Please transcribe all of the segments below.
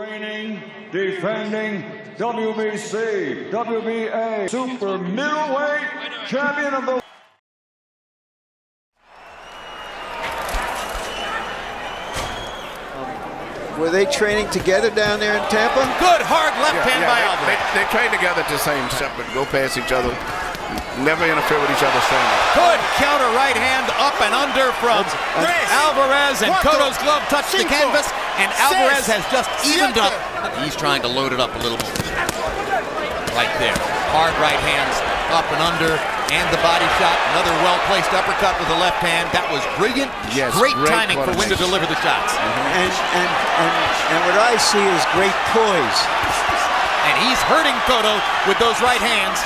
reigning, defending WBC, WBA, super middleweight champion of the... Were they training together down there in Tampa? Good hard left hand by Alvarez. They train together at the same time, but go past each other. Never interfere with each other's training. Good counter right hand up and under from Alvarez, and Cotto's glove touched the canvas, and Alvarez has just evened up. He's trying to load it up a little more. Right there. Hard right hands up and under, and the body shot. Another well-placed uppercut with the left hand. That was brilliant. Yes, great timing for when to deliver the shots. And what I see is great poise. And he's hurting Cotto with those right hands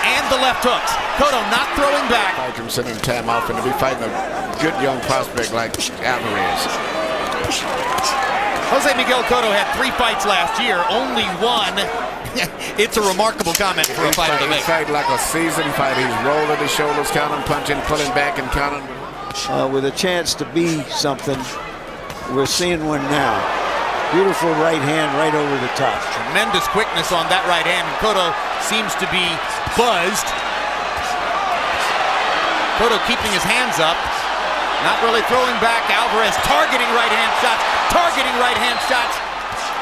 and the left hooks. Cotto not throwing back. Fight him sending time off and to be fighting a good young prospect like Alvarez. Jose Miguel Cotto had 3 fights last year, only 1. It's a remarkable comment for a fighter to make. He fight like a seasoned fight. He's rolling his shoulders, counting, punching, pulling back and counting. With a chance to be something, we're seeing one now. Beautiful right hand right over the top. Tremendous quickness on that right hand. Cotto seems to be buzzed. Cotto keeping his hands up, not really throwing back. Alvarez targeting right hand shots, targeting right hand shots.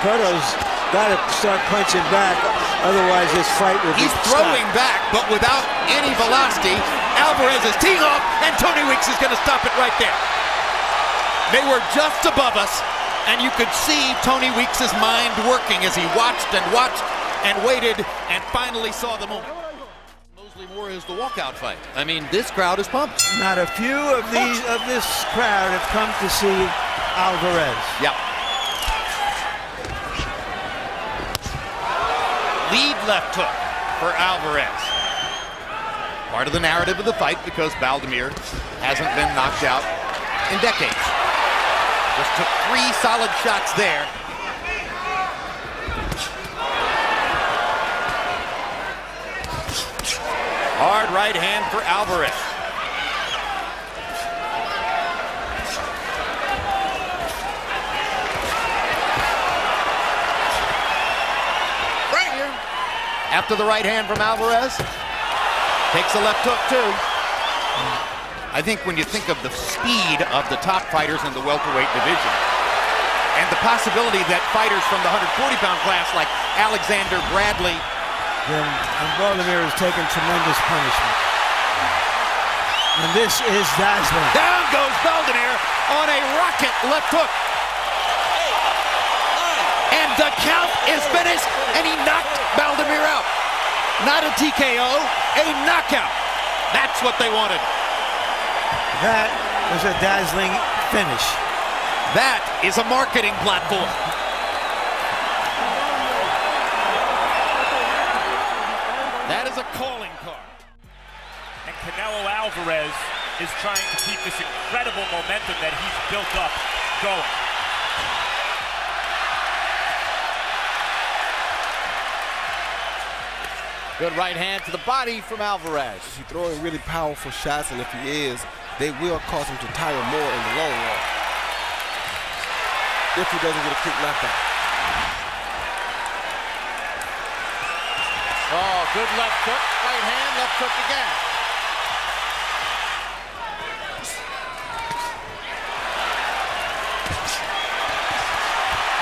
Cotto's got to start punching back, otherwise this fight will be He's throwing back, but without any velocity. Alvarez is teeing off, and Tony Weeks is going to stop it right there. They were just above us, and you could see Tony Weeks' mind working as he watched and watched and waited and finally saw the moment. Mosley Moore is the walkout fight. I mean, this crowd is pumped. Not a few of this crowd have come to see Alvarez. Yeah. Lead left hook for Alvarez. Part of the narrative of the fight because Baldumir hasn't been knocked out in decades. Just took 3 solid shots there. Hard right hand for Alvarez. After the right hand from Alvarez, takes a left hook too. I think when you think of the speed of the top fighters in the welterweight division, and the possibility that fighters from the 140-pound class like Alexander Bradley, and Baldomir has taken tremendous punishment. And this is dazzling. Down goes Baldomir on a rocket left hook. And the count is finished, and he knocked Baldomir out. Not a TKO, a knockout. That's what they wanted. That was a dazzling finish. That is a marketing platform. That is a calling card. And Canelo Alvarez is trying to keep this incredible momentum that he's built up going. Good right hand to the body from Alvarez. He's throwing really powerful shots, and if he is, they will cause him to tire more in the long run if he doesn't get a quick knockout. Oh, good left hook, right hand, left hook again.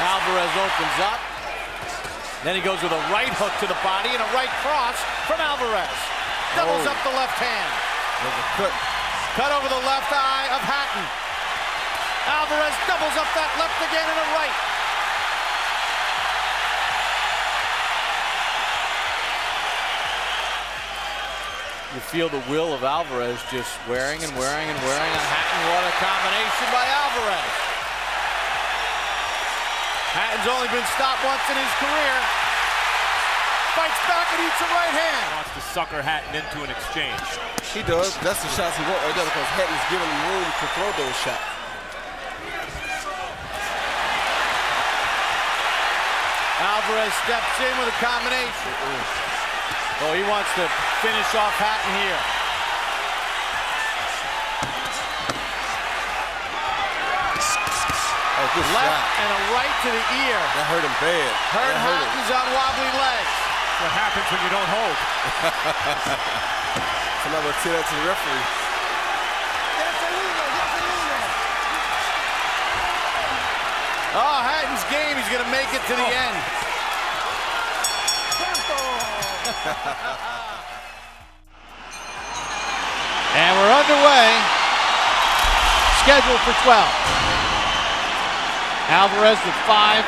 Alvarez opens up. Then he goes with a right hook to the body and a right cross from Alvarez. Doubles up the left hand. There's a Cut over the left eye of Hatton. Alvarez doubles up that left again and a right. You feel the will of Alvarez just wearing and wearing and wearing on Hatton. What a combination by Alvarez. Hatton's only been stopped once in his career. Fights back and eats a right hand. Wants to sucker Hatton into an exchange. He does. That's the shots he wants right there because Hatton's giving him room to throw those shots. Alvarez steps in with a combination. Oh, he wants to finish off Hatton here. Oh, good Left shot. and a right to the ear. That hurt him bad. Hurt That hurt him. Hatton's on wobbly legs. What happens when you don't hold? Somebody will tell that to the referee. Oh, Hatton's game. He's going to make it to the end. And we're underway. Scheduled for 12. Alvarez with 5.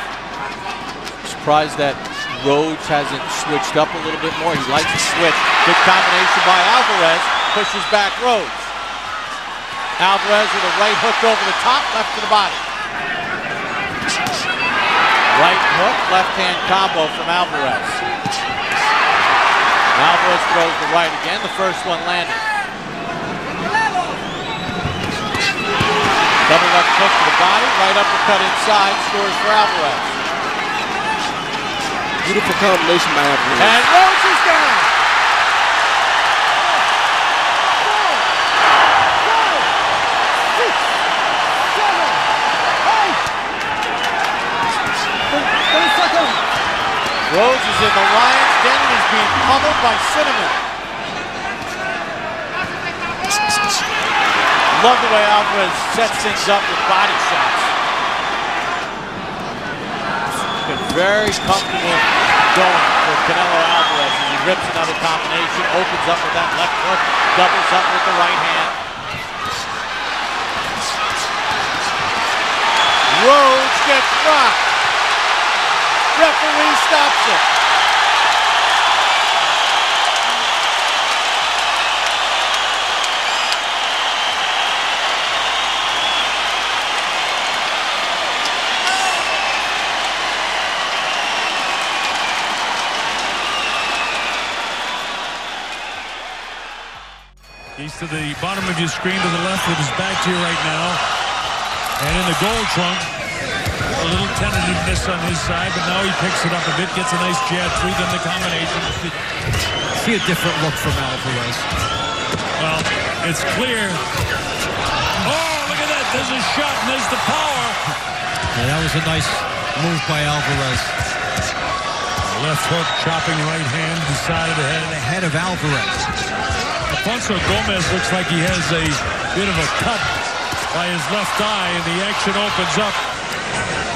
Surprised that Rhodes hasn't switched up a little bit more. He likes to switch. Good combination by Alvarez. Pushes back Rhodes. Alvarez with a right hook over the top, left to the body. Right hook, left hand combo from Alvarez. Alvarez throws the right again. The first one landed. Double left hook to the body, right uppercut inside, scores for Alvarez. Beautiful combination by Alvarez. And Rhodes is down. Rhodes is in the lion's den and is being pummeled by Cinnamon. Love the way Alvarez sets things up with body shots. Been very comfortable going for Canelo Alvarez as he rips another combination, opens up with that left hook, doubles up with the right hand. Rhodes gets rocked. Referee stops it. He's to the bottom of your screen to the left with his back to you right now. And in the gold trunk, a little tentativeness on his side, but now he picks it up a bit, gets a nice jab, 3 in the combination. See a different look from Alvarez. Well, it's clear. Oh, look at that. There's a shot and there's the power. Yeah, that was a nice move by Alvarez. Left hook, chopping right hand, the side of the head. Ahead of Alvarez. Alfonso Gomez looks like he has a bit of a cut by his left eye, and the action opens up.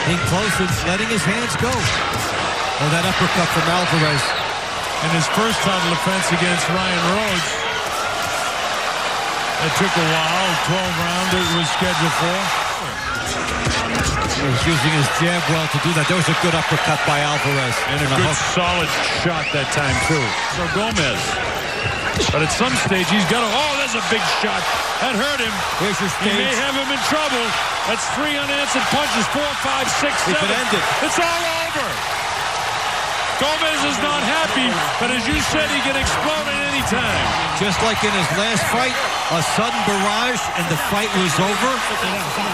Being close and letting his hands go. Oh, that uppercut from Alvarez. In his first title defense against Ryan Rhodes. It took a while, 12 rounds it was scheduled for. He was using his jab well to do that. There was a good uppercut by Alvarez. And a good solid shot that time too. So Gomez. But at some stage he's got to, oh, there's a big shot. That hurt him. Here's your stage. He may have him in trouble. That's 3 unanswered punches, 4, 5, 6, 7. He could end it. It's all over. Gomez is not happy, but as you said, he can explode at any time. Just like in his last fight, a sudden barrage and the fight was over.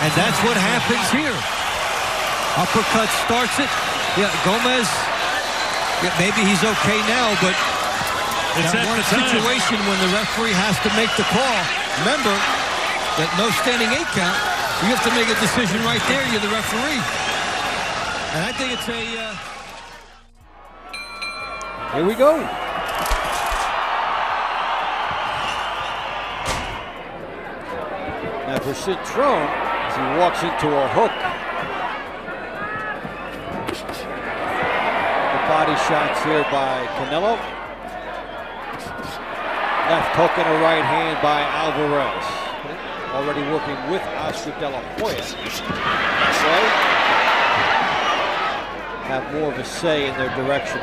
And that's what happens here. Uppercut starts it. Yeah, Gomez, maybe he's okay now, but it's that one situation when the referee has to make the call. Remember that no standing 8 count. You have to make a decision right there. You're the referee. And I think it's a... Here we go. Now for CINTRON, as he walks into a hook. The body shots here by Canelo. Left hook and a right hand by Alvarez. Already working with Oscar De La Hoya. Right? Have more of a say in their direction.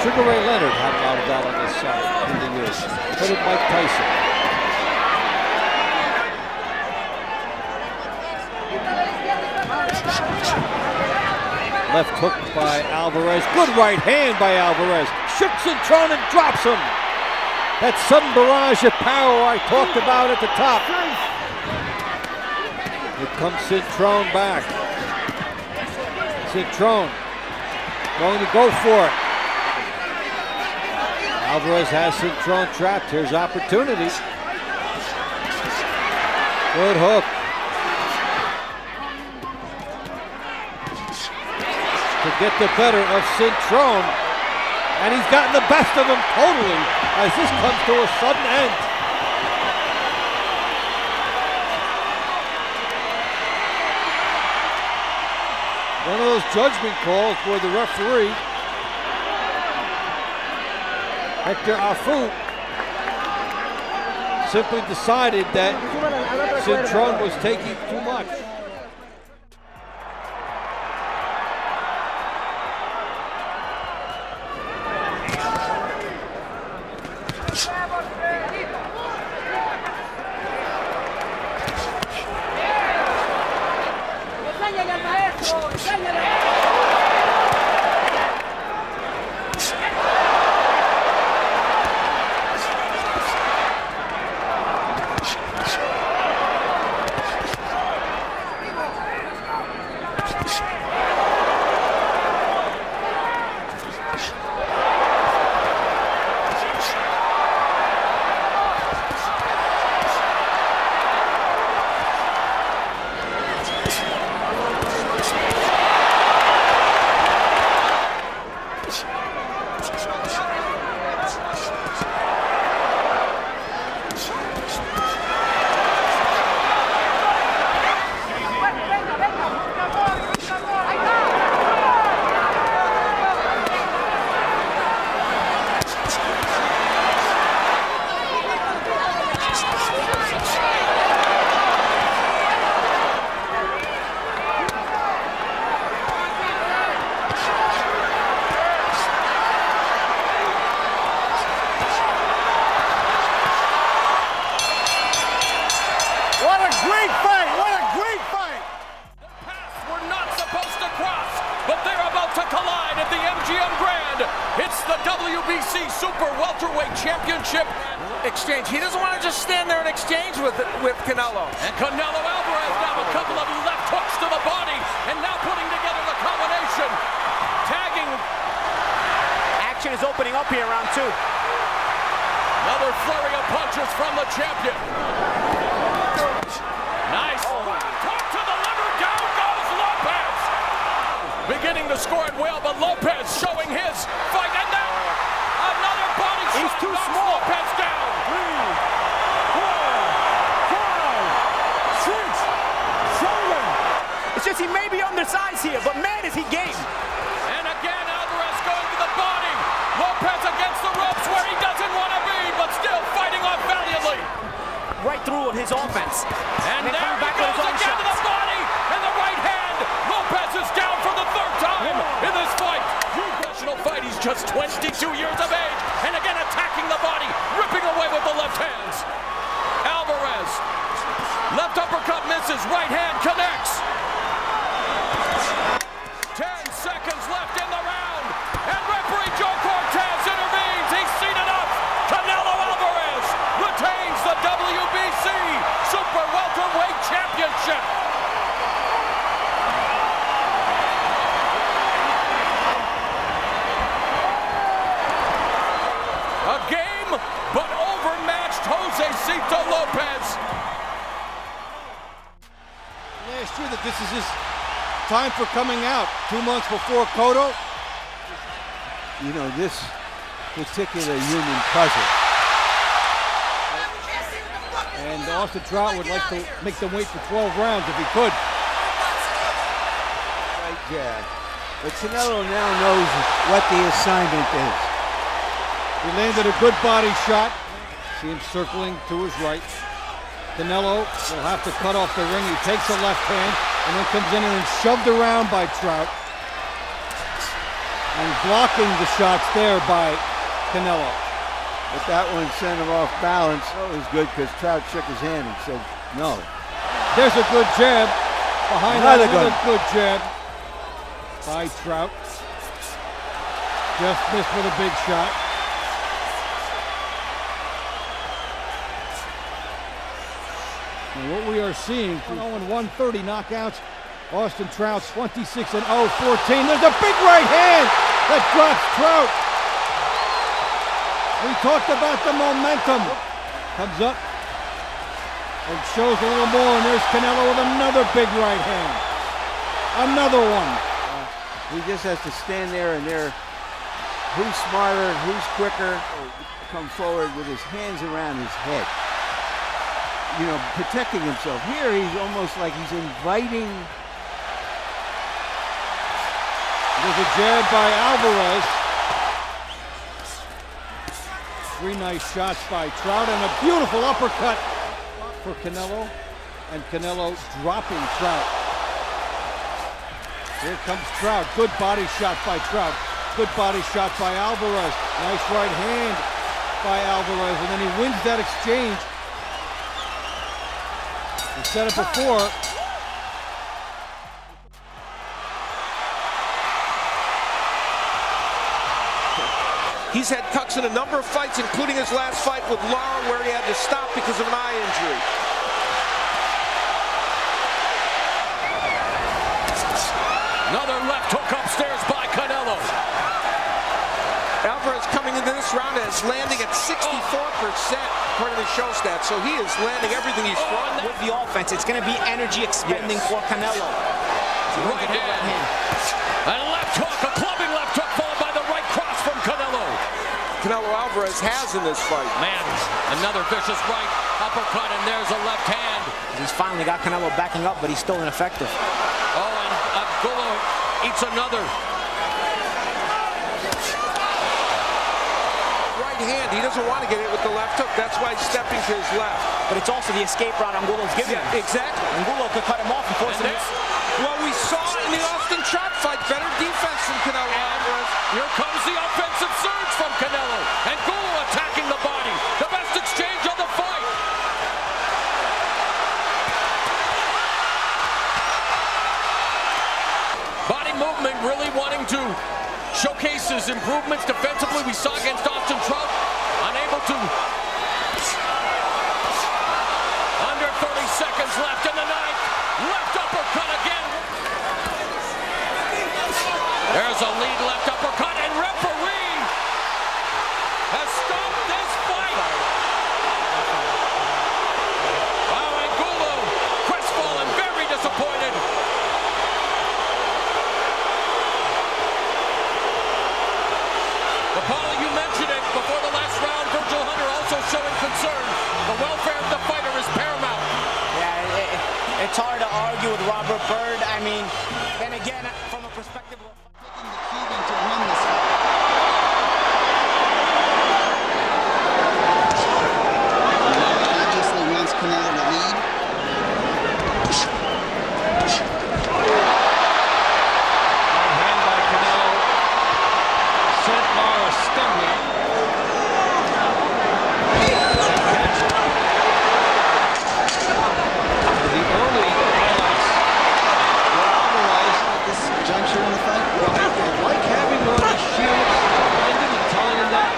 Sugar Ray Leonard had a lot of that on this side through the years. So did Mike Tyson. Left hook by Alvarez. Good right hand by Alvarez. Shoots CINTRON and drops him. That sudden barrage of power I talked about at the top. Here comes CINTRON back. CINTRON going to go for it. Alvarez has CINTRON trapped. Here's opportunity. Good hook. to get the better of CINTRON, and he's gotten the best of him totally as this comes to a sudden end. One of those judgment calls where the referee, Hector Afu, simply decided that CINTRON was taking too much. WBC Super Welterweight Championship exchange. He doesn't want to just stand there and exchange with Canelo. And Canelo Alvarez now a couple of left hooks to the body, and now putting together the combination. Tagging. Action is opening up here, round two. Another flurry of punches from the champion. Nice. Hook to the liver, down goes Lopez. Beginning to score at will, but Lopez showing his fight, and now another body shot. He's too small. Lopez down. 3, 4, 5, 6, 7. It's just he may be undersized here, but man, is he game. And again, Alvarez going to the body. Lopez against the ropes where he doesn't want to be, but still fighting on valiantly. Right through with his offense. And there he goes again to the body, and the right hand. Lopez is down for the third time in this fight. Professional fight, he's just 22 years of age, and again attacking the body, ripping away with the left hands. Alvarez, left uppercut misses, right hand connects. 10 seconds left in the round, and referee Joe Cortez intervenes. He's seen enough. Canelo Alvarez retains the WBC Super Welterweight Championship. A game, but overmatched Josecito Lopez. Last year that this is his time for coming out, 2 months before COTTO. You know, this particular union puzzle. And Austin Trout would like to make them wait for 12 rounds if he could. Right jab. But Canelo now knows what the assignment is. He landed a good body shot. See him circling to his right. Canelo will have to cut off the ring. He takes a left hand and then comes in and is shoved around by Trout. And blocking the shots there by Canelo. But that one sent him off balance. That was good because Trout shook his hand and said, no. There's a good jab. Behind Another that, good jab by Trout. Just missed with a big shot. And what we are seeing, 130 knockouts. Austin Trout 26-0, 14. There's a big right hand that drops Trout. We talked about the momentum. Comes up and shows a little more, and there's Canelo with another big right hand. Another one. He just has to stand there and who's smarter, who's quicker, come forward with his hands around his head. You know, protecting himself. Here he's almost like he's inviting. There's a jab by Alvarez. 3 nice shots by Trout and a beautiful uppercut for Canelo. And Canelo dropping Trout. Here comes Trout. Good body shot by Trout. Good body shot by Alvarez. Nice right hand by Alvarez. And then he wins that exchange. He said it before. He's had cuts in a number of fights, including his last fight with Lara, where he had to stop because of an eye injury. Another left hook upstairs by Canelo. Alvarez coming into this round is landing at 64% according to show stats, so he is landing everything he's thrown. With the offense, it's going to be energy expending for Canelo. Right hand. And left hook, a clubbing left hook followed by the right cross from Canelo. Canelo Alvarez has in this fight. Man, another vicious right uppercut, and there's a left hand. He's finally got Canelo backing up, but he's still ineffective. Oh, and Angulo eats another. Right hand, he doesn't want to get it with the left hook. That's why he's stepping to his left. But it's also the escape route Angulo's giving him. Exactly. Angulo could cut him off and force him. Well, we saw in the Austin Trout fight better defense from Canelo Alvarez. Here comes the offensive surge from Canelo. Angulo attacking the body. The best exchange of the fight. Body movement, really wanting to showcase his improvements defensively. We saw against Austin Trout, unable to. Under 30 seconds left in the ninth. Left uppercut again. There's a lead left uppercut, and referee has stopped this fight. Wow, Angulo, crestfallen, very disappointed. But Paulie, you mentioned it before the last round. Virgil Hunter also showing concern. The welfare of the fighter is paramount. Yeah, it's hard to argue with Robert Byrd. I mean, then again, from a perspective of obviously wants Canelo to lead. Hand by Canelo. Sent Lara stumbling. The early highlights were Alvarez At this juncture in the fight, like having one of the shields ended and telling him that.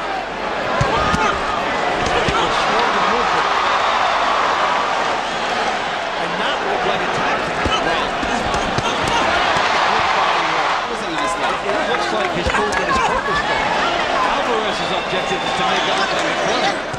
It was slow to move it. And not look like a tactic. It looks like his movement is purposeful. Alvarez's objective is to make it look like a corner.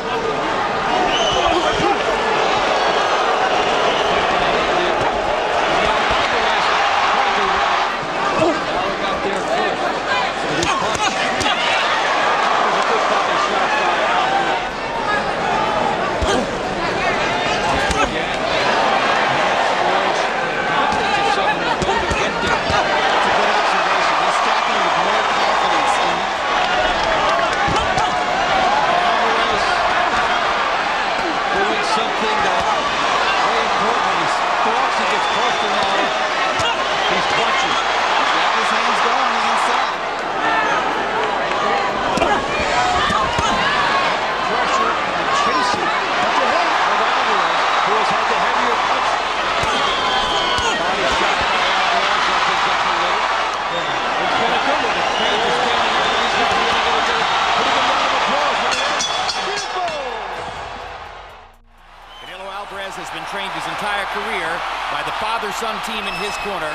Has been trained his entire career by the father-son team in his corner,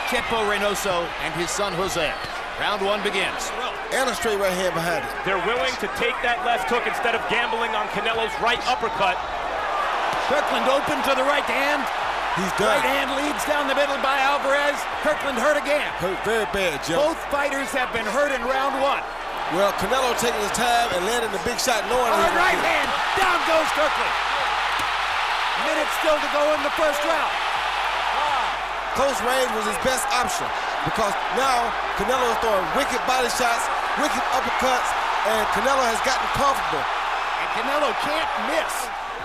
Chepo Reynoso and his son Jose. Round one begins. And a straight right hand behind it. They're willing to take that left hook instead of gambling on Canelo's right uppercut. Kirkland open to the right hand. He's done. Right hand leads down the middle by Alvarez. Kirkland hurt again. Hurt very bad, Joe. Both fighters have been hurt in round one. Well, Canelo taking his time and landing the big shot knowing On right hand, down goes Kirkland. Minutes still to go in the first round. Close range was his best option because now Canelo is throwing wicked body shots, wicked uppercuts, and Canelo has gotten comfortable. And Canelo can't miss.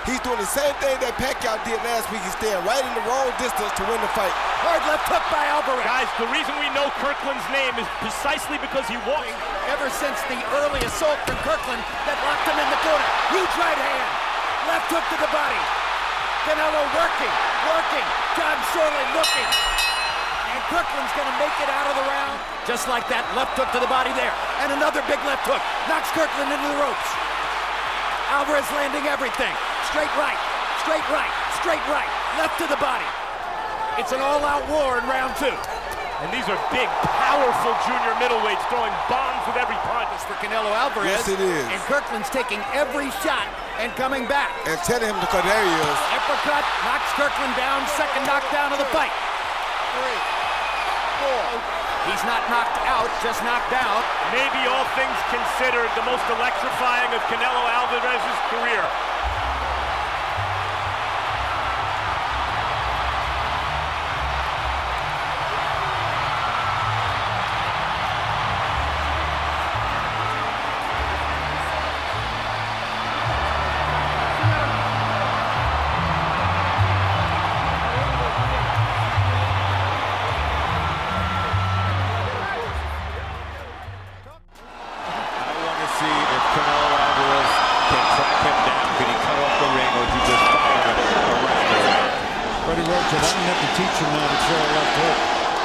He's doing the same thing that Pacquiao did last week. He's staying right in the wrong distance to win the fight. Hard left hook by Alvarez. Guys, the reason we know Kirkland's name is precisely because he walked. Ever since the early assault from Kirkland that locked him in the corner. Huge right hand. Left hook to the body. Canelo working. John Shirley looking. And Kirkland's going to make it out of the round. Just like that, left hook to the body there. And another big left hook. Knocks Kirkland into the ropes. Alvarez landing everything. Straight right. Left to the body. It's an all-out war in round two. And these are big, powerful junior middleweights throwing bombs with every punch. For Canelo Alvarez. Yes, it is. And Kirkland's taking every shot and coming back. And telling him to cut. There he is. Uppercut knocks Kirkland down. Second knockdown of the fight. 3, 4. He's not knocked out, just knocked down. Maybe all things considered, the most electrifying of Canelo Alvarez's career. I didn't have to teach him how to throw a left hook.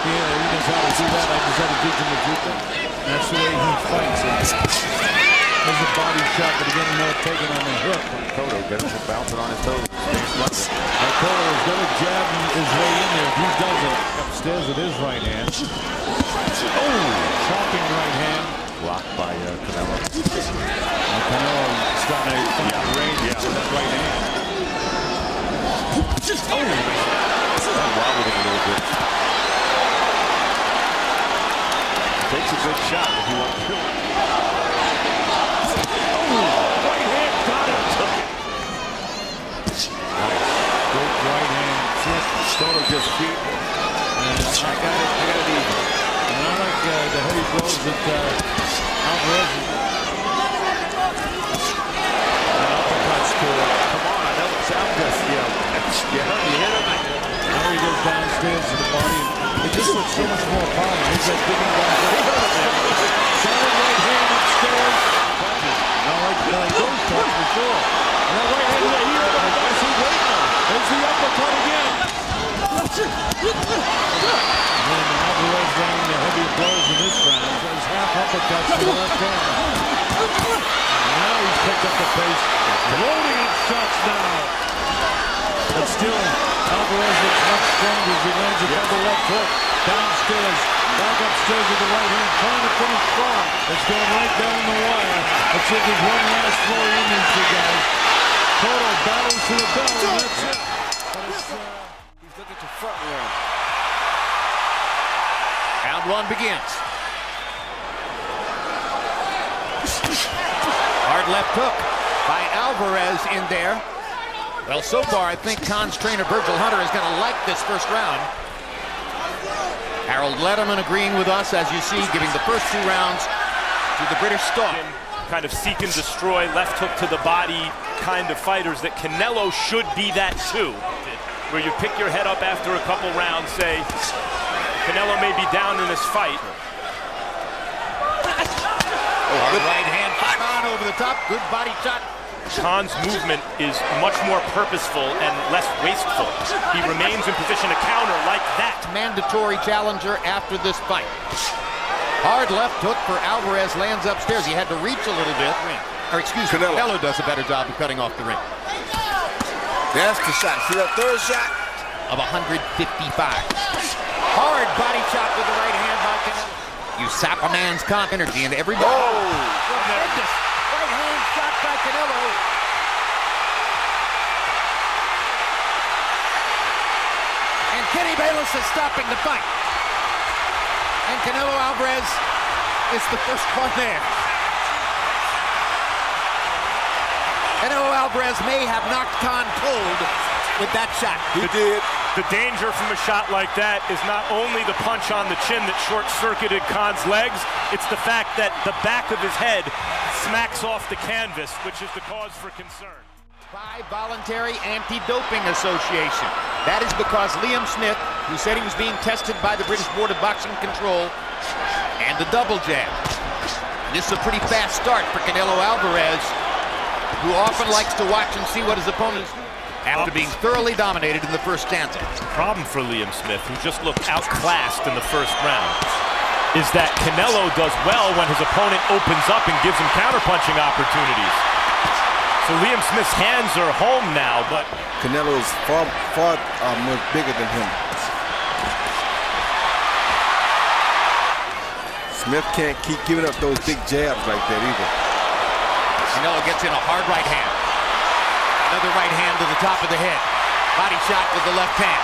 He knows how to do that. I just had to teach him to do that. That's the way he fights. There's a body shot, but again, more taken on the hook. COTTO gets him bouncing on his toes. COTTO is going to jab his way in there. If he does it, upstairs with his right hand. Oh, chopping right hand. Blocked by Canelo. Canelo starting to find range with that right hand. Wobbling a little bit. Takes a good shot if you want to. Right hand got him. Took it. Nice. Good right hand. COTTO just feet. I got it even. And I like the heavy blows that Alvarez. Uppercuts to it. Come on, that was Alvarez. You hit him. Now he goes downstairs to the body. It just looks so much more power. He's that digging down. Solid right hand upstairs. Now he goes touch for sure. And that right hand right here. I guess he's waiting on. There's the uppercut again. And Alvarez landing the heavy blows in this round. There's half uppercuts to the left hand. Now he's picked up the pace. Loading up shots now. But still, Alvarez looks much stronger as he lands a double left hook. Downstairs, back upstairs with the right hand, trying to finish strong. It's going right down the wire. Let's see if there's one last floor in these two guys. COTTO battles to the bell, and that's it. But He's looking to front run. Round one begins. Hard left hook by Alvarez in there. Well, so far, I think Khan's trainer, Virgil Hunter, is going to like this first round. Harold Letterman agreeing with us, as you see, giving the first 2 rounds to the British star. Kind of seek and destroy, left hook to the body kind of fighters that Canelo should be that too. Where you pick your head up after a couple rounds, say, Canelo may be down in this fight. Good right hand, Khan over the top, good body shot. Khan's movement is much more purposeful and less wasteful. He remains in position to counter like that. Mandatory challenger after this fight. Hard left hook for Alvarez, lands upstairs. He had to reach a little bit. Or excuse me, Canelo does a better job of cutting off the ring. That's the shot. See that third shot? Of 155. Hard body shot with the right hand by Canelo. You sap a man's energy into every ball. Tremendous right hand shot by Canelo. Kenny Bayless is stopping the fight. And Canelo Alvarez is the first one there. Canelo Alvarez may have knocked Khan cold with that shot. He did. The danger from a shot like that is not only the punch on the chin that short-circuited Khan's legs, it's the fact that the back of his head smacks off the canvas, which is the cause for concern. By Voluntary Anti-Doping Association. That is because Liam Smith, who said he was being tested by the British Board of Boxing Control, and the double jab. And this is a pretty fast start for Canelo Alvarez, who often likes to watch and see what his opponents do after being thoroughly dominated in the first stanza. Problem for Liam Smith, who just looked outclassed in the first round, is that Canelo does well when his opponent opens up and gives him counterpunching opportunities. So Liam Smith's hands are home now, but Canelo's far more bigger than him. Smith can't keep giving up those big jabs like that either. Canelo gets in a hard right hand. Another right hand to the top of the head. Body shot with the left hand.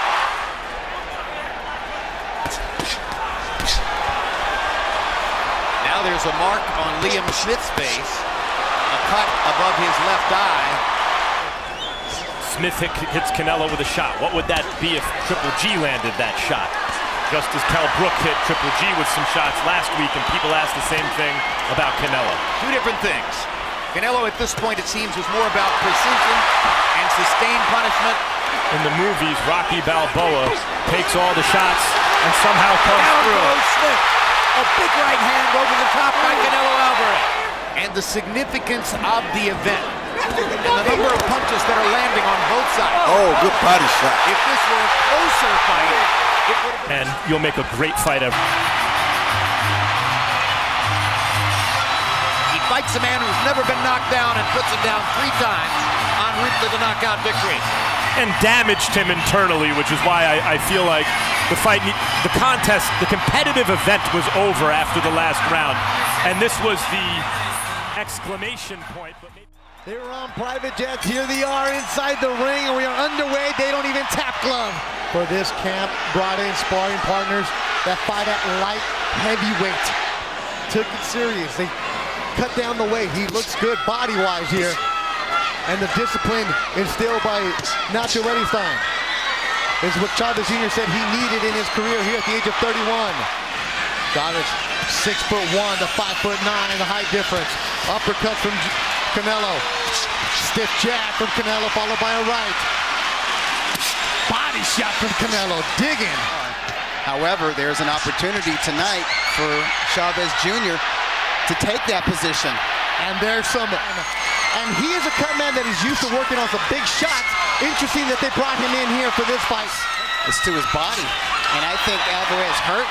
Now there's a mark on Liam Smith's face. A cut above his left eye. Smith hits Canelo with a shot. What would that be if Triple G landed that shot? Just as Kell Brook hit Triple G with some shots last week, and people asked the same thing about Canelo. Two different things. Canelo at this point, it seems, was more about precision and sustained punishment. In the movies, Rocky Balboa takes all the shots and somehow comes through. Goes Smith. A big right hand over the top by Canelo Alvarez. And the significance of the event. And the number of punches that are landing on both sides. Oh, good body shot. If this were a closer fight, it would have been... And you'll make a great fighter. Fights a man who's never been knocked down and puts him down 3 times en route to the knockout victory. And damaged him internally, which is why I feel like the fight, the contest, the competitive event was over after the last round. And this was the exclamation point. They were on private jets. Here they are inside the ring, and we are underway. They don't even tap glove. For this camp, brought in sparring partners that fight at light heavyweight. Took it serious. They cut down the weight. He looks good body-wise here. And the discipline instilled by Nacho Eddingstein is what Chavez Jr. said he needed in his career here at the age of 31. Chavez, 6'1" to 5'9", the height difference. Uppercut from Canelo. Stiff jab from Canelo, followed by a right. Body shot from Canelo, digging. However, there's an opportunity tonight for Chavez Jr. to take that position. And there's some, and he is a cut man that is used to working on some big shots. Interesting that they brought him in here for this fight. It's to his body. And I think Alvarez hurt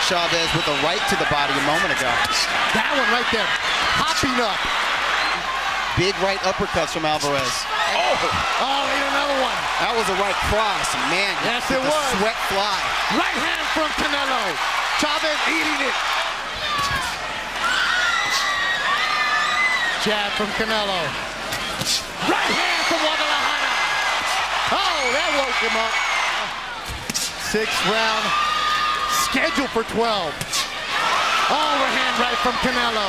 Chavez with a right to the body a moment ago. That one right there, hopping up. Big right uppercuts from Alvarez. Oh, ain't another one. That was a right cross. Man, yes, it was. Sweat fly. Right hand from Canelo. Chavez eating it. Jab from Canelo. Right hand from Guadalajara. Oh, that woke him up. 6th round, scheduled for 12. Overhand right from Canelo.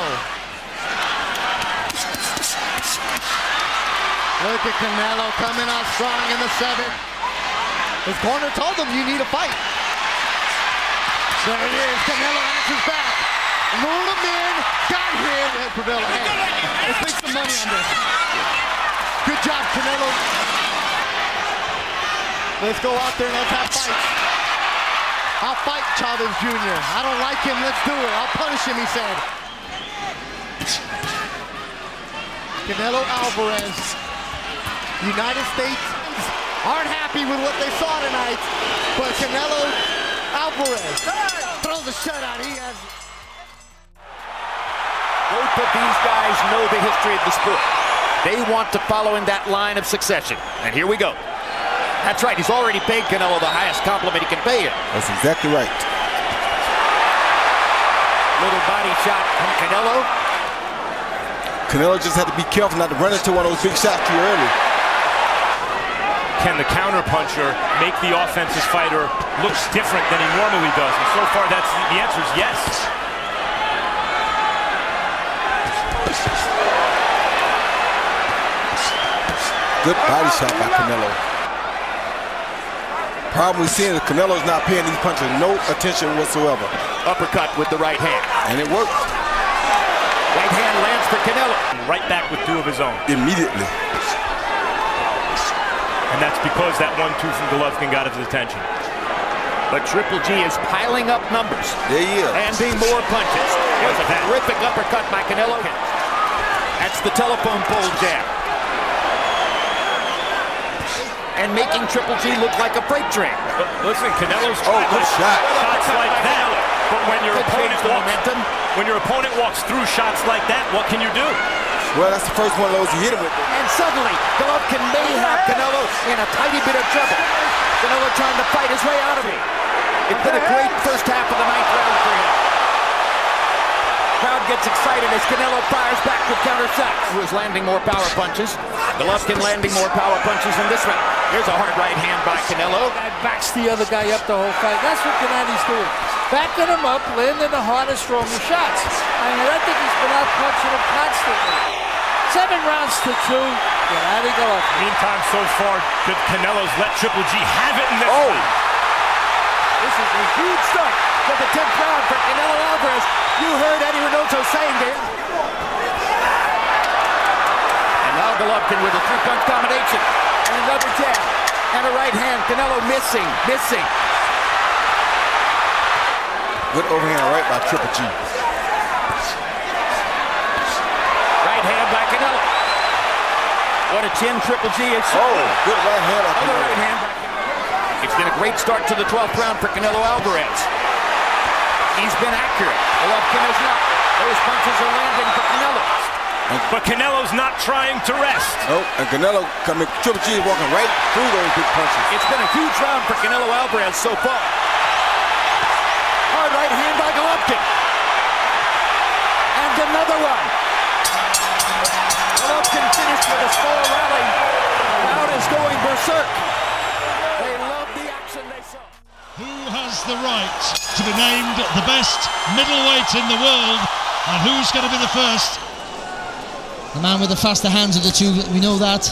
Look at Canelo coming out strong in the 7th. His corner told him you need a fight. There it is. Canelo answers back. Lured him in, got him, and Previlla. Hey, let's make some money on this. Good job, Canelo. Let's go out there and let's have fights. I'll fight Chavez Jr. I don't like him, let's do it. I'll punish him, he said. Canelo Alvarez. United States aren't happy with what they saw tonight, but Canelo Alvarez throws a shutout. He has... Both of these guys know the history of the sport. They want to follow in that line of succession. And here we go. That's right, he's already paid Canelo the highest compliment he can pay him. That's exactly right. Little body shot from Canelo. Canelo just had to be careful not to run into one of those big shots too early. can the counterpuncher make the offensive fighter look different than he normally does? And so far, the answer is yes. Good body shot by Canelo. Problem we see is Canelo's not paying these punches no attention whatsoever. Uppercut with the right hand. And it worked. Right hand lands for Canelo. Right back with two of his own. Immediately. And that's because that 1-2 from Golovkin got his attention. But Triple G is piling up numbers. There he is. Landing more punches. Here's a terrific uppercut by Canelo. That's the telephone pole jab. And making Triple G look like a freight train. Listen, Canelo's good shot. Shots like that. But when your opponent walks through shots like that, what can you do? Well, that's the first one of those he hit him with. And suddenly, Golovkin may have Canelo in a tiny bit of trouble. Canelo trying to fight his way out of it. It's been a great first half of the 9th round for him. Crowd gets excited as Canelo fires back with counter shots. Who is landing more power punches. Golovkin landing more power punches in this one. Here's a hard right hand by Canelo. That backs the other guy up the whole fight. That's what Canadi's doing. Backing him up, landing the harder, stronger shots. I mean, I think he's been out punching him constantly. 7 rounds to 2. Gennady Golovkin. Meantime, so far, Canelo's let Triple G have it in this fight. This is a huge start for the 10th round for Canelo Alvarez. You heard Eddie Reynoso saying there. And now Golovkin with a 3-punch combination. And another jab. And a right hand. Canelo missing. Good overhand right by Triple G. Right hand by Canelo. What a chin Triple G is. Good right hand by Canelo. Right hand by Canelo. It's been a great start to the 12th round for Canelo Alvarez. He's been accurate. Golovkin is not. Those punches are landing for Canelo. But Canelo's not trying to rest. Nope, and Canelo coming, Triple G is walking right through those big punches. It's been a huge round for Canelo Alvarez so far. Hard right hand by Golovkin. And another one. Golovkin finished with a slow rally. The crowd is going berserk. They love the action they saw. Who has the right to be named the best middleweight in the world, and who's going to be the first? The man with the faster hands of the two, we know that.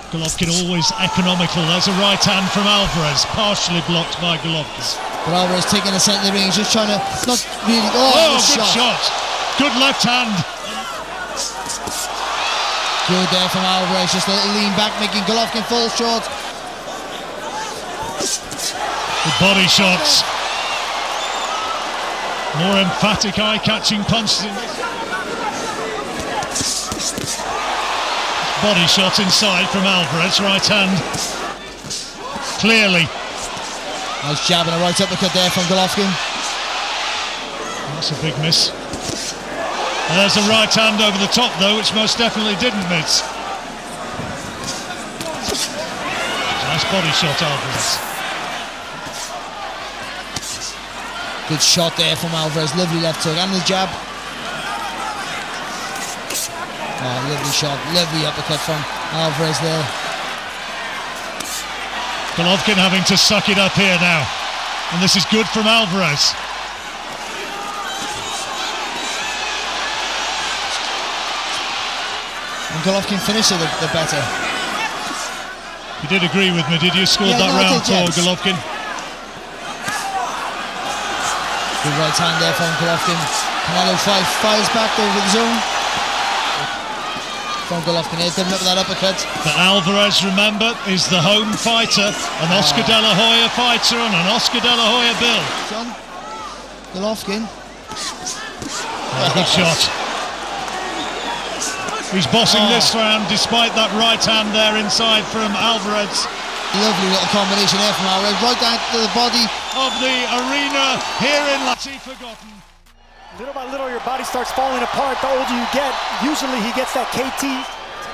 Golovkin always economical. There's a right hand from Alvarez, partially blocked by Golovkin. But Alvarez taking the centre of the ring, he's just trying to, not really, good shot. Good left hand. Good there from Alvarez, just a little lean back, making Golovkin fall short. The body shots. More emphatic, eye-catching punches. Body shot inside from Alvarez, right hand. Clearly. Nice jab and a right uppercut there from Golovkin. That's a big miss. And there's a right hand over the top though, which most definitely didn't miss. Nice body shot, Alvarez. Good shot there from Alvarez, lovely left hook and the jab. Oh, lovely shot, lovely uppercut from Alvarez there. Golovkin having to suck it up here now. And this is good from Alvarez. And Golovkin finished it the better. You did agree with me, did you? Scored that round for Golovkin. Good right hand there from Golovkin. Canelo fires back over the zone. From Golovkin here, good look at that uppercut. But Alvarez, remember, is the home fighter, an Oscar De La Hoya fighter on an Oscar De La Hoya bill. John Golovkin. Good shot. He's bossing this round despite that right hand there inside from Alvarez. Lovely little combination there from Alvarez, right down to the body of the arena here in Forgotten. Little by little, your body starts falling apart. The older you get, usually he gets that KT.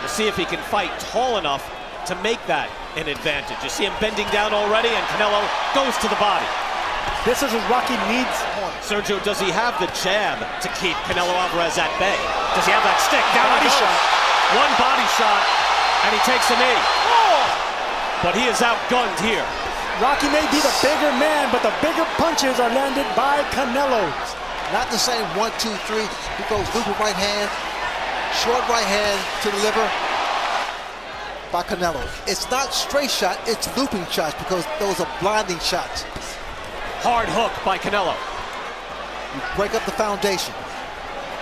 We'll see if he can fight tall enough to make that an advantage. You see him bending down already, and Canelo goes to the body. This is what Rocky needs. Sergio, does he have the jab to keep Canelo Alvarez at bay? Does he have that stick? Down body he goes. shot. One body shot, and he takes a knee. But he is outgunned here. Rocky may be the bigger man, but the bigger punches are landed by Canelo. Not the same 1, 2, 3. He goes looping right hand, short right hand to the liver by Canelo. It's not straight shot, it's looping shots because those are blinding shots. Hard hook by Canelo. You break up the foundation.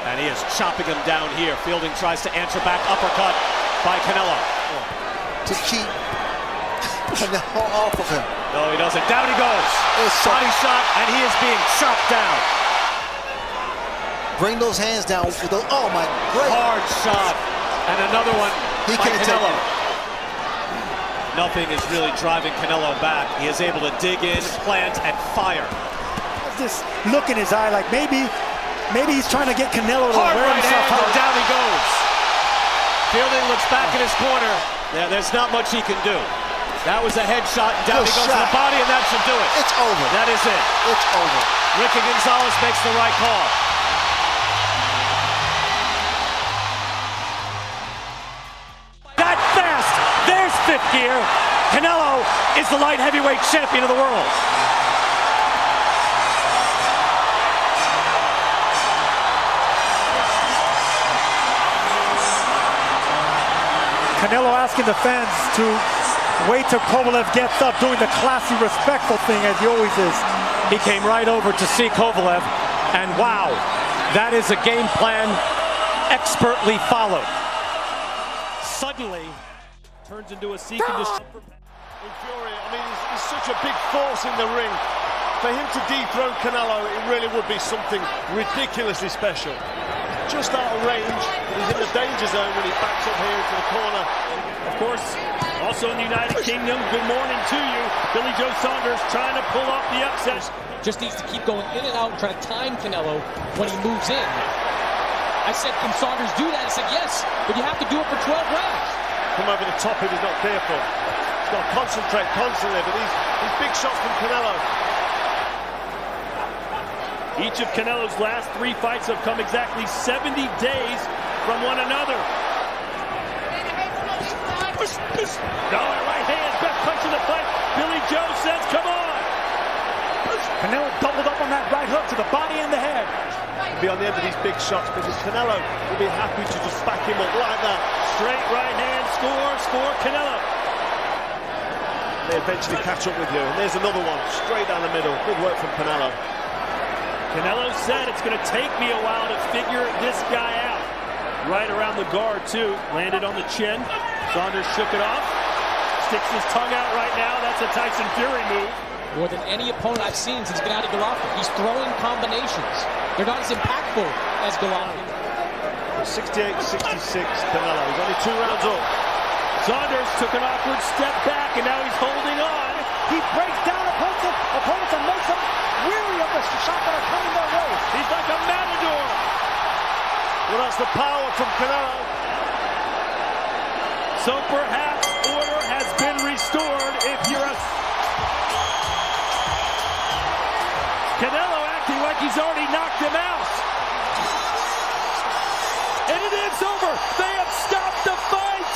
And he is chopping him down here. Fielding tries to answer back, uppercut by Canelo. To keep Canelo off of him. No, he doesn't. Down he goes. Body shot, and he is being chopped down. Bring those hands down with those. Oh my, great. Hard shot, and another one He by can't Canelo. take it. Nothing is really driving Canelo back. He is able to dig in, plant, and fire. This look in his eye, like maybe he's trying to get Canelo to Hard wear right himself hand, out. and down he goes. Fielding looks back in his corner. There's not much he can do. That was a headshot, and down he goes to the body, and that should do it. It's over. That is it. It's over. Ricky Gonzalez makes the right call. That fast. There's fifth gear. Canelo is the light heavyweight champion of the world. Canelo asking the fans to wait till Kovalev gets up, doing the classy, respectful thing as he always is. He came right over to see Kovalev, and wow, that is a game plan expertly followed. Suddenly, turns into a seek and destroy. Infuriating. I mean, he's such a big force in the ring. For him to dethrone Canelo, it really would be something ridiculously special. Just out of range, but he's in the danger zone when he backs up here into the corner. Of course, also in the United Kingdom, good morning to you. Billy Joe Saunders trying to pull off the upset. Just needs to keep going in and out and try to time Canelo when he moves in. I said, can Saunders do that? He said, yes, but you have to do it for 12 rounds. Come over the top if he's not careful. He's got to concentrate constantly, but these big shots from Canelo. Each of Canelo's last 3 fights have come exactly 70 days from one another. Dollar right hand, best punch in the fight. Billy Joe says, come on. Canelo doubled up on that right hook to the body and the head. Be on the end of these big shots because Canelo will be happy to just back him up like that. Straight right hand, score, Canelo. They eventually catch up with you, and there's another one, straight down the middle. Good work from Canelo. Canelo said it's going to take me a while to figure this guy out. Right around the guard, too. Landed on the chin. Saunders shook it off. Sticks his tongue out right now. That's a Tyson Fury move. More than any opponent I've seen since Gennady Golovkin. He's throwing combinations. They're not as impactful as Golovkin. 68-66 Canelo. He's only 2 rounds up. Saunders took an awkward step back, and now he's holding on. He breaks down opponents and makes them weary of the shots that are coming their way. He's like a matador. Well, that's the power from Canelo. So perhaps order has been restored if you're a... Canelo acting like he's already knocked him out. And it is over. They have stopped the fight.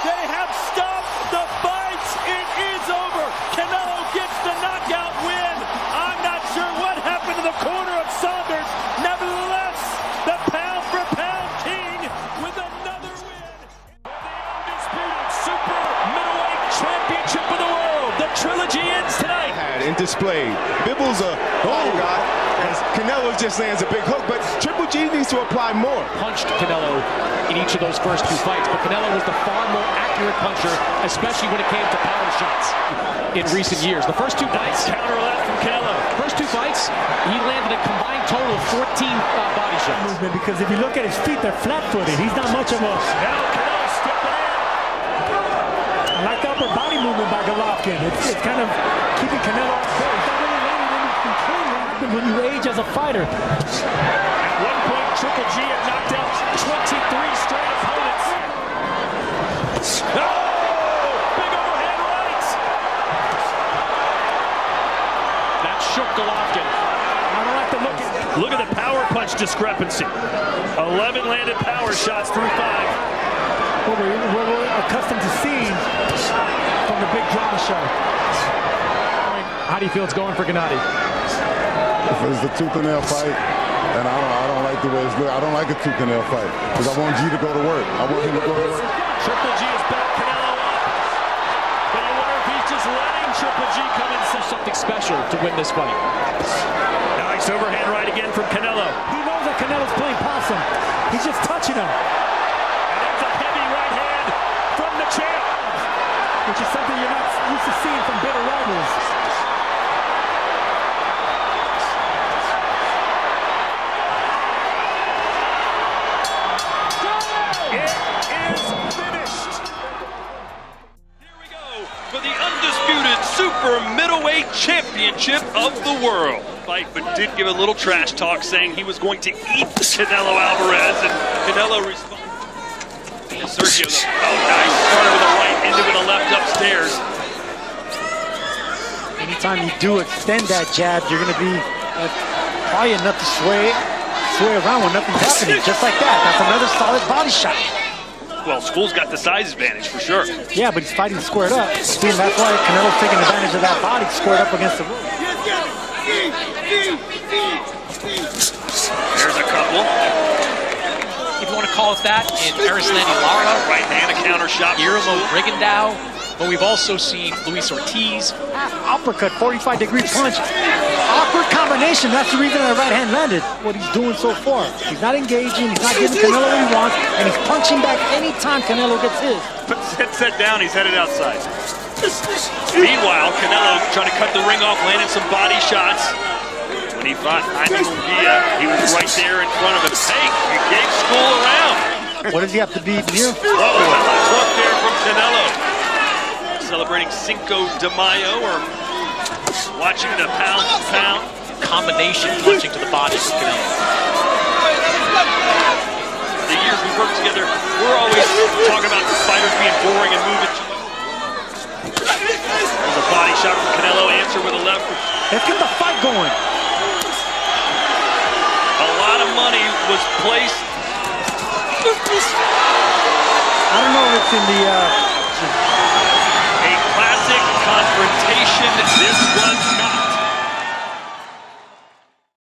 They have stopped the fight. It is over. Canelo gets the knockout win. I'm not sure what happened to the corner of Saunders. Nevertheless, the pound-for-pound king with another win. The undisputed super middleweight championship of the world. The trilogy ends tonight. And displayed. Bibble's a guy, as Canelo just lands a big hook, but Triple G needs to apply more. Punched Canelo in each of those first 2 fights, but Canelo was the far more accurate puncher, especially when it came to power shots in recent years. The first 2 fights, counter left from Canelo. First 2 fights, he landed a combined total of 14 body shots. Movement, because if you look at his feet, they're flat-footed. He's not much of a... Now Canelo stepping in. I like the upper body movement by Golovkin. It's kind of keeping Canelo off base. He's not really landing any control when you age as a fighter. At one point, Triple G had knocked out 23 straight opponents. Oh! Big overhand right! That shook Golovkin. I don't like to look at. Look at the power punch discrepancy. 11 landed power shots through 5. What we're accustomed to seeing from the big drama show. How do you feel it's going for Gennady? If it's a tooth and nail fight, and I don't like the way it's looking. I don't like a tooth and nail fight because I want G to go to work. I want him to go to work. Triple G is back, Canelo up. But you wonder if he's just letting Triple G come in. Something special to win this fight. Nice overhand right again from Canelo. He knows that Canelo's playing possum. He's just touching him. And it's a heavy right hand from the champ. Which is something you're not used to seeing from bitter rivals. For the undisputed super middleweight championship of the world. Fight, but did give a little trash talk saying he was going to eat Canelo Alvarez, and Canelo responded. And Sergio, nice. Started with a right, ended with a left upstairs. Anytime you do extend that jab, you're going to be probably enough to sway around when nothing's happening. Just like that. That's another solid body shot. Well, School's got the size advantage for sure. Yeah, but he's fighting squared up. See, and that's why Canelo's taking advantage of that body squared up against the rope. There's a couple. If you want to call it that, in Arislandi Lara. Right hand, a counter shot. Irmo Rigondeaux. But we've also seen Luis Ortiz. Uppercut, 45-degree punch. Awkward combination. That's the reason that right hand landed. What he's doing so far. He's not engaging. He's not giving Canelo what he wants. And he's punching back anytime Canelo gets his. Puts his headset down. He's headed outside. Meanwhile, Canelo trying to cut the ring off, landing some body shots. When he fought Jaime Munguia, he was right there in front of him. Hey, he gave School around. What does he have to be near? Oh, a hook there from Canelo. Celebrating Cinco de Mayo, or watching the pound to pound. Combination punching to the body for Canelo. The years we've worked together, we're always talking about the fighters being boring and moving too much. There's a body shot from Canelo, answer with a left. Let's get the fight going. A lot of money was placed. I don't know if it's in the... A classic confrontation. This was